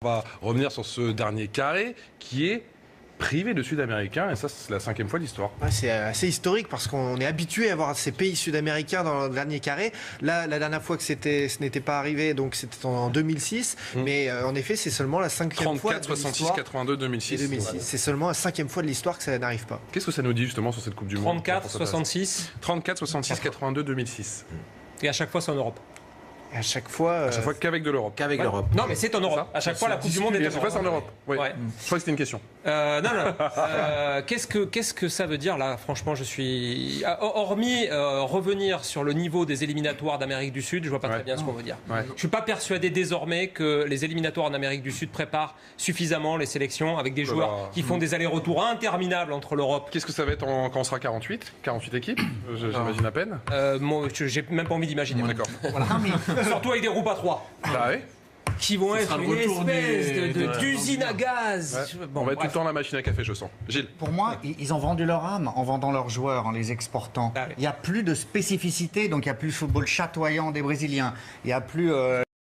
On va revenir sur ce dernier carré qui est privé de Sud-Américains, et ça c'est la 5e fois de l'histoire. Ouais, c'est assez historique parce qu'on est habitué à voir ces pays sud-américains dans le dernier carré. Là, la dernière fois que ce n'était pas arrivé, donc c'était en 2006, mais en effet c'est seulement la 5e fois. 34, 66, 82, 2006. 2006. C'est seulement la 5e fois de l'histoire que ça n'arrive pas. Qu'est-ce que ça nous dit justement sur cette Coupe du Monde? 34, 66. 34, 66, 82, 2006. Et à chaque fois c'est en Europe. Et à chaque fois qu'avec de l'Europe. Qu'avec l'Europe. Non, mais c'est en Europe. À chaque fois, la Coupe du Monde est en Europe. C'est en Europe. Oui. Ouais. Je crois que c'était une question. Non. Qu'est-ce que ça veut dire là? Franchement, je suis. Hormis revenir sur le niveau des éliminatoires d'Amérique du Sud, je vois pas très bien ce qu'on veut dire. Ouais. Je suis pas persuadé désormais que les éliminatoires en Amérique du Sud préparent suffisamment les sélections avec des joueurs qui font des allers-retours interminables entre l'Europe. Qu'est-ce que ça va être quand on sera 48 équipes? J'imagine à peine. J'ai même pas envie d'imaginer. D'accord. Voilà. Surtout avec des groupes à 3. Bah oui. Qui vont être une espèce d'usine à gaz. Ouais. Bon, on va être tout le temps la machine à café, je sens. Gilles. Pour moi, ils ont vendu leur âme en vendant leurs joueurs, en les exportant. Ah oui. Il n'y a plus de spécificité, donc il n'y a plus le football chatoyant des Brésiliens. Il n'y a plus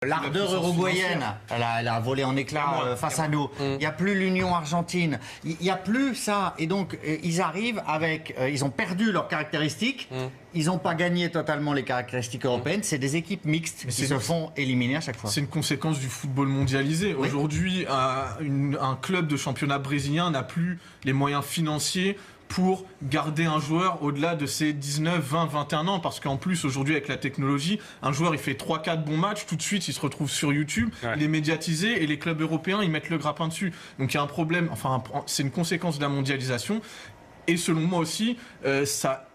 l'ardeur uruguayenne. Elle a volé en éclats face à nous. Il n'y a plus l'Union argentine. Il n'y a plus ça. Et donc, ils arrivent avec... ils ont perdu leurs caractéristiques. Ils n'ont pas gagné totalement les caractéristiques européennes. C'est des équipes mixtes qui se font éliminer à chaque fois. C'est une conséquence du football mondialisé. Oui. Aujourd'hui, un club de championnat brésilien n'a plus les moyens financiers pour garder un joueur au-delà de ses 19, 20, 21 ans. Parce qu'en plus, aujourd'hui, avec la technologie, un joueur, il fait 3-4 bons matchs, tout de suite, il se retrouve sur YouTube, il est médiatisé, et les clubs européens, ils mettent le grappin dessus. Donc il y a un problème, c'est une conséquence de la mondialisation. Et selon moi aussi, ça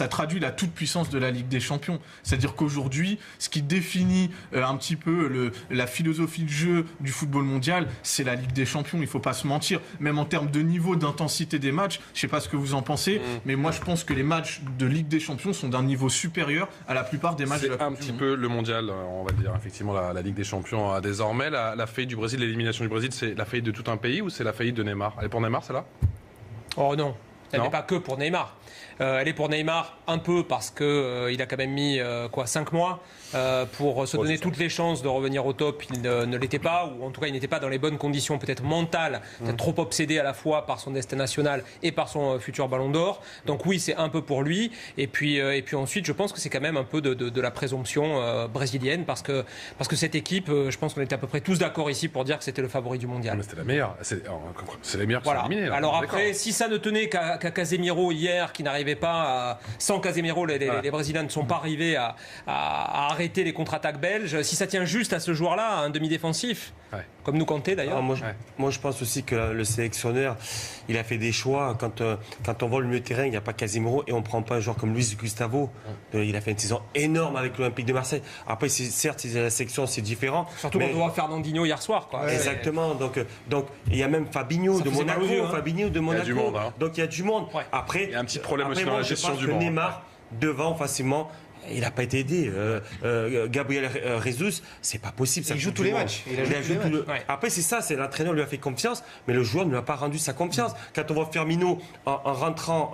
traduit la toute-puissance de la Ligue des Champions. C'est-à-dire qu'aujourd'hui, ce qui définit un petit peu la philosophie de jeu du football mondial, c'est la Ligue des Champions. Il ne faut pas se mentir. Même en termes de niveau, d'intensité des matchs, je ne sais pas ce que vous en pensez, mais moi je pense que les matchs de Ligue des Champions sont d'un niveau supérieur à la plupart des matchs de la Coupe du Monde. C'est un petit peu le mondial, on va le dire. Effectivement, la Ligue des Champions désormais. La faillite du Brésil, l'élimination du Brésil, c'est la faillite de tout un pays ou c'est la faillite de Neymar? Elle est pour Neymar, celle-là? Oh non, elle n'est pas que pour Neymar. Elle est pour Neymar un peu parce qu'il a quand même mis 5 mois pour se donner toutes les chances de revenir au top. Il ne l'était pas, ou en tout cas il n'était pas dans les bonnes conditions peut-être mentales, peut-être trop obsédé à la fois par son destin national et par son futur ballon d'or. Donc oui, c'est un peu pour lui. Et puis ensuite, je pense que c'est quand même un peu de la présomption brésilienne parce que cette équipe, je pense qu'on était à peu près tous d'accord ici pour dire que c'était le favori du mondial. Mais c'était la meilleure. C'est les meilleurs qui sont éliminés. Là. Alors après, si ça ne tenait qu'à Casemiro hier, qui n'arrivait pas sans Casemiro, les Brésiliens ne sont pas arrivés à arrêter les contre-attaques belges. Si ça tient juste à ce joueur-là, un demi-défensif, comme nous Kanté d'ailleurs. Moi, je pense aussi que le sélectionneur, il a fait des choix. Quand on voit le milieu de terrain, il n'y a pas Casemiro et on ne prend pas un joueur comme Luis Gustavo. Il a fait une saison énorme avec l'Olympique de Marseille. Après, certes, la section, c'est différent. Surtout quand on voit Fernandinho hier soir. Exactement. Donc, il y a même Fabinho de Monaco. Il y a du monde. Donc, il y a du monde. Ouais. Après, il y a un petit problème aussi dans la gestion du monde. monde. Neymar, devant, facilement. Il n'a pas été aidé. Gabriel Jesus, c'est pas possible. Il joue tous les matchs. Après, c'est ça, c'est l'entraîneur lui a fait confiance, mais le joueur ne lui a pas rendu sa confiance. Quand on voit Firmino en rentrant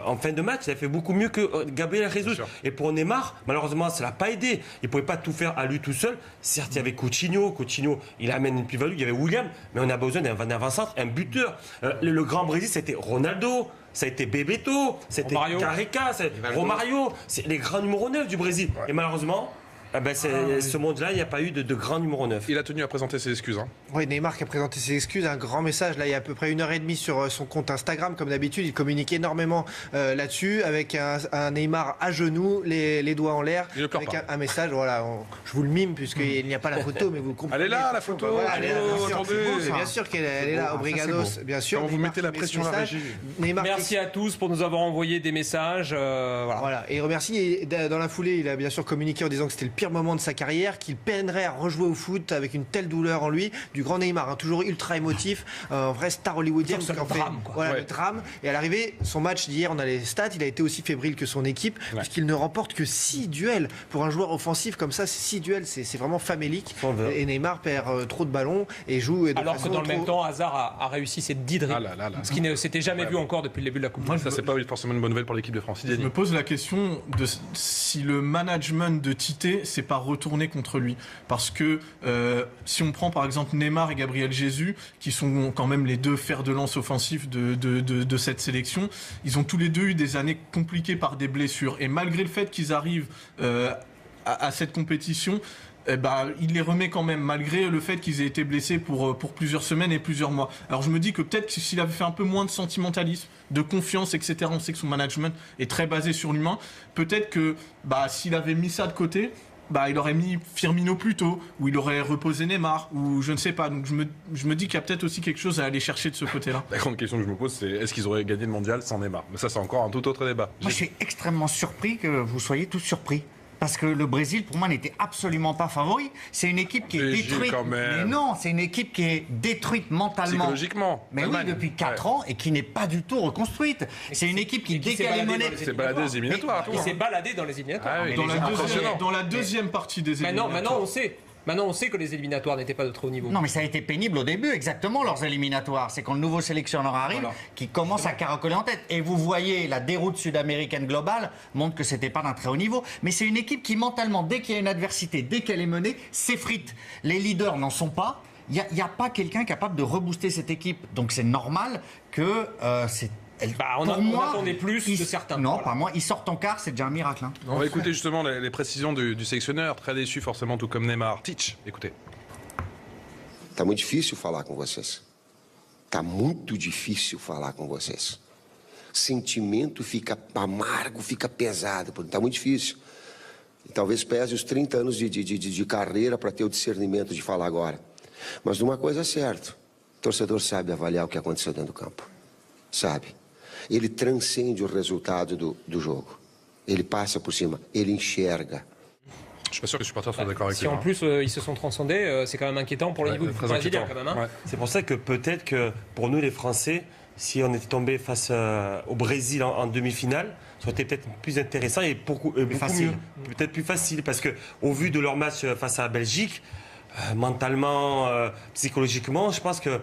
en fin de match, il a fait beaucoup mieux que Gabriel Jesus. Et pour Neymar, malheureusement, ça l'a pas aidé. Il ne pouvait pas tout faire à lui tout seul. Certes, il y avait Coutinho. Coutinho, il amène une plus-value. Il y avait William, mais on a besoin d'un avant-centre, un buteur. Le grand Brésil, c'était Ronaldo. Ça a été Bebeto, c'était Careca, Romario, c'est les grands numéros 9 du Brésil. Et malheureusement, ce monde-là, il n'y a pas eu de grand numéro 9. Il a tenu à présenter ses excuses. Oui, Neymar qui a présenté ses excuses, un grand message. Là, il y a à peu près 1h30 sur son compte Instagram. Comme d'habitude, il communique énormément là-dessus, avec un Neymar à genoux, les doigts en l'air, avec un message. Voilà, je vous le mime, puisqu'il n'y a pas la photo, mais vous comprenez. Elle est là, la photo. Voilà, elle est là, bien sûr qu'elle est là. Obrigados, bien sûr. Quand vous mettez la pression à la régie. Merci à tous pour nous avoir envoyé des messages. Voilà. Et il remercie. Et dans la foulée, il a bien sûr communiqué en disant que c'était le pire moment de sa carrière, qu'il peinerait à rejouer au foot avec une telle douleur en lui, du grand Neymar, toujours ultra émotif, un vrai star hollywoodien. Le drame. Et à l'arrivée, son match d'hier, on a les stats, il a été aussi fébrile que son équipe, puisqu'il ne remporte que 6 duels. Pour un joueur offensif comme ça, 6 duels, c'est vraiment famélique. Et Neymar perd trop de ballons et joue. Alors que dans le même temps, Hazard a réussi ses 10 dribbles. Ce qui ne s'était jamais vu encore depuis le début de la Coupe du Monde. Ça, c'est pas forcément une bonne nouvelle pour l'équipe de France. Je me pose la question de si le management de Tite c'est pas retourné contre lui. Parce que si on prend par exemple Neymar et Gabriel Jesus, qui sont quand même les deux fers de lance offensifs de cette sélection, ils ont tous les deux eu des années compliquées par des blessures. Et malgré le fait qu'ils arrivent à cette compétition, il les remet quand même, malgré le fait qu'ils aient été blessés pour plusieurs semaines et plusieurs mois. Alors je me dis que peut-être que s'il avait fait un peu moins de sentimentalisme, de confiance, etc., on sait que son management est très basé sur l'humain, peut-être que s'il avait mis ça de côté, il aurait mis Firmino plus tôt, ou il aurait reposé Neymar, ou je ne sais pas. Donc je me dis qu'il y a peut-être aussi quelque chose à aller chercher de ce côté-là. La grande question que je me pose, c'est est-ce qu'ils auraient gagné le mondial sans Neymar? Mais ça, c'est encore un tout autre débat. Moi, je suis extrêmement surpris que vous soyez tous surpris. Parce que le Brésil, pour moi, n'était absolument pas favori. C'est une équipe qui est détruite. Quand même. Mais non, c'est une équipe qui est détruite mentalement. Psychologiquement. Mais oui, depuis 4 ans et qui n'est pas du tout reconstruite. C'est une équipe qui, dès qu'elle est menée. C'est baladé les éliminatoires. Il s'est baladé dans les éliminatoires. Dans la deuxième partie des éliminatoires. Maintenant, on sait que les éliminatoires n'étaient pas de très haut niveau. Non, mais ça a été pénible au début, exactement, leurs éliminatoires. C'est quand le nouveau sélectionneur arrive qui commence à caracoler en tête. Et vous voyez, la déroute sud-américaine globale montre que c'était pas d'un très haut niveau. Mais c'est une équipe qui, mentalement, dès qu'il y a une adversité, dès qu'elle est menée, s'effrite. Les leaders n'en sont pas. Il n'y a pas quelqu'un capable de rebooster cette équipe. Donc c'est normal que on attendait plus de certains. Non, voilà. pas moi. Ils sortent en quart, c'est déjà un miracle. Hein. On va écouter justement les précisions du sélectionneur, très déçu forcément, tout comme Neymar. Tite, écoutez. Tá muito difícil falar com vocês. Tá muito difícil falar com vocês. Sentimento fica amargo, fica pesado, tá muito difícil. E talvez pese os 30 anos de carreira para ter o discernimento de falar agora. Mas de uma coisa é certa, o torcedor sabe avaliar o que aconteceu dentro do campo. Sabe? Ele transcende o resultado do jogo. Ele passa por cima, ele enxerga. Je suis pas sûr que les supporters soient d'accord avec si lui. En plus ils se sont transcendés, c'est quand même inquiétant pour le niveau du football brésilien quand même. Hein. C'est pour ça que peut-être que pour nous les Français, si on était tombé face au Brésil en demi-finale, ça aurait été peut-être plus intéressant et beaucoup mieux, peut-être plus facile, parce que au vu de leur match face à la Belgique, mentalement, psychologiquement, je pense que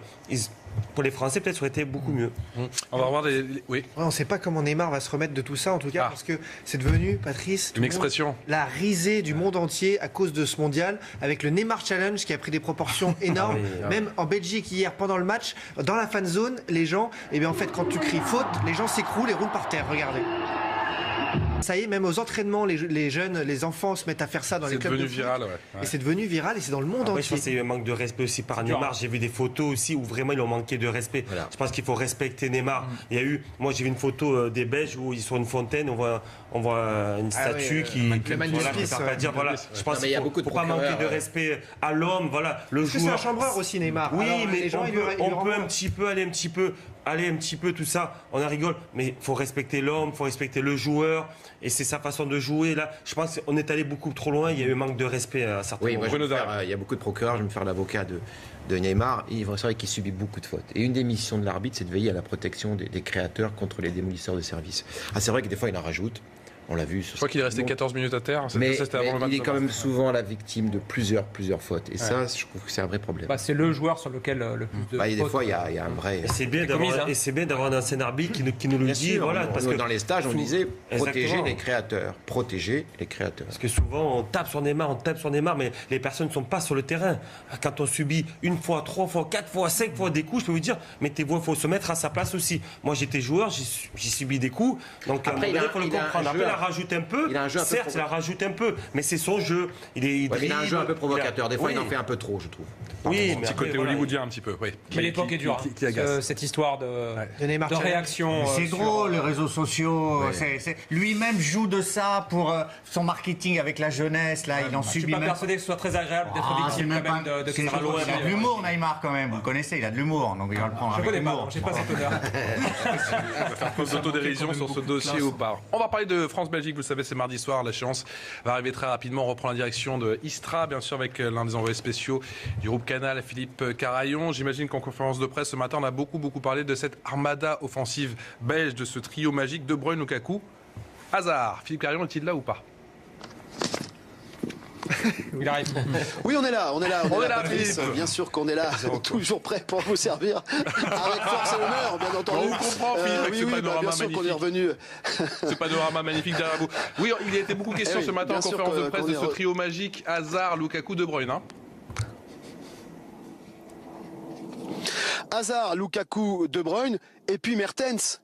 pour les Français, peut-être, ça aurait été beaucoup mieux. On va revoir oui. On ne sait pas comment Neymar va se remettre de tout ça, en tout cas, parce que c'est devenu, Patrice, une expression. La risée du monde entier à cause de ce mondial, avec le Neymar Challenge qui a pris des proportions énormes. Même en Belgique, hier, pendant le match, dans la fan zone, les gens, en fait, quand tu cries faute, les gens s'écroulent et roulent par terre. Regardez. Ça y est, même aux entraînements, les jeunes, les enfants se mettent à faire ça dans les clubs de foot. C'est devenu viral, Et c'est devenu viral et c'est dans le monde entier. Je pense que c'est un manque de respect aussi par Neymar. J'ai vu des photos aussi où vraiment ils ont manqué de respect. Voilà. Je pense qu'il faut respecter Neymar. Il y a eu, moi j'ai vu une photo des Belges où ils sont sur une fontaine, on voit une statue qui dire voilà. Je pense qu'il ne faut pas manquer de respect à l'homme. Voilà, le joueur. C'est un chambreur aussi, Neymar. Oui, alors, mais les gens, on peut aller un petit peu tout ça, on en rigole, mais il faut respecter l'homme, il faut respecter le joueur, et c'est sa façon de jouer. Là, je pense qu'on est allé beaucoup trop loin, il y a eu un manque de respect à certains moments. Il y a beaucoup de procureurs, je vais me faire l'avocat de Neymar, c'est vrai qu'il subit beaucoup de fautes. Et une des missions de l'arbitre, c'est de veiller à la protection des créateurs contre les démolisseurs de services. C'est vrai que des fois, il en rajoute. On l'a vu. Je crois qu'il est resté 14 minutes à terre. Mais il est quand même souvent la victime de plusieurs fautes. Et ça, je trouve que c'est un vrai problème. C'est le joueur sur lequel le plus de fautes. Des fois, il y a un vrai. Et c'est bien d'avoir un ancien arbitre qui nous le dit. Voilà, parce que dans les stages, on disait protéger les créateurs. Protéger les créateurs. Parce que souvent, on tape sur Neymar, mais les personnes ne sont pas sur le terrain. Quand on subit une fois, 3 fois, 4 fois, 5 fois des coups, je peux vous dire, mettez-vous, il faut se mettre à sa place aussi. Moi, j'étais joueur, j'ai subi des coups. Donc, après, il faut le comprendre. Après, rajoute un peu, certes, il la rajoute un peu, mais c'est son jeu. Il a un jeu un peu provocateur. Des fois, il en fait un peu trop, je trouve. Oui, un petit côté hollywoodien, un petit peu. Oui. Mais l'époque est dure. Cette histoire de réaction. C'est drôle, les réseaux sociaux. Lui-même joue de ça pour son marketing avec la jeunesse. Là, il en subit. Je suis pas persuadé que ce soit très agréable d'être victime quand même de Il a de l'humour, Neymar, quand même. Vous le connaissez, il a de l'humour, donc il va le prendre. Je connais pas, j'ai pas cette honneur. On va faire preuve d'autodérision sur ce dossier ou pas. On va parler de France-Belgique. Vous le savez, c'est mardi soir. L'échéance va arriver très rapidement. On reprend la direction de Istra, bien sûr, avec l'un des envoyés spéciaux du groupe Canal, Philippe Carayon. J'imagine qu'en conférence de presse ce matin, on a beaucoup parlé de cette armada offensive belge, de ce trio magique De Bruyne, Lukaku. Hazard. Philippe Carayon est-il là ou pas? Il arrive. Oui, on est là, Philippe. Patrice. Bien sûr qu'on est là, toujours prêt pour vous servir avec force et honneur, bien entendu. On vous comprend, Philippe, avec ce panorama bien sûr qu'on est revenu. Ce panorama magnifique derrière vous. Oui, il y a été beaucoup de questions ce matin en conférence de presse de ce trio magique Hazard, Lukaku, De Bruyne. Hazard, Lukaku, De Bruyne, et puis Mertens.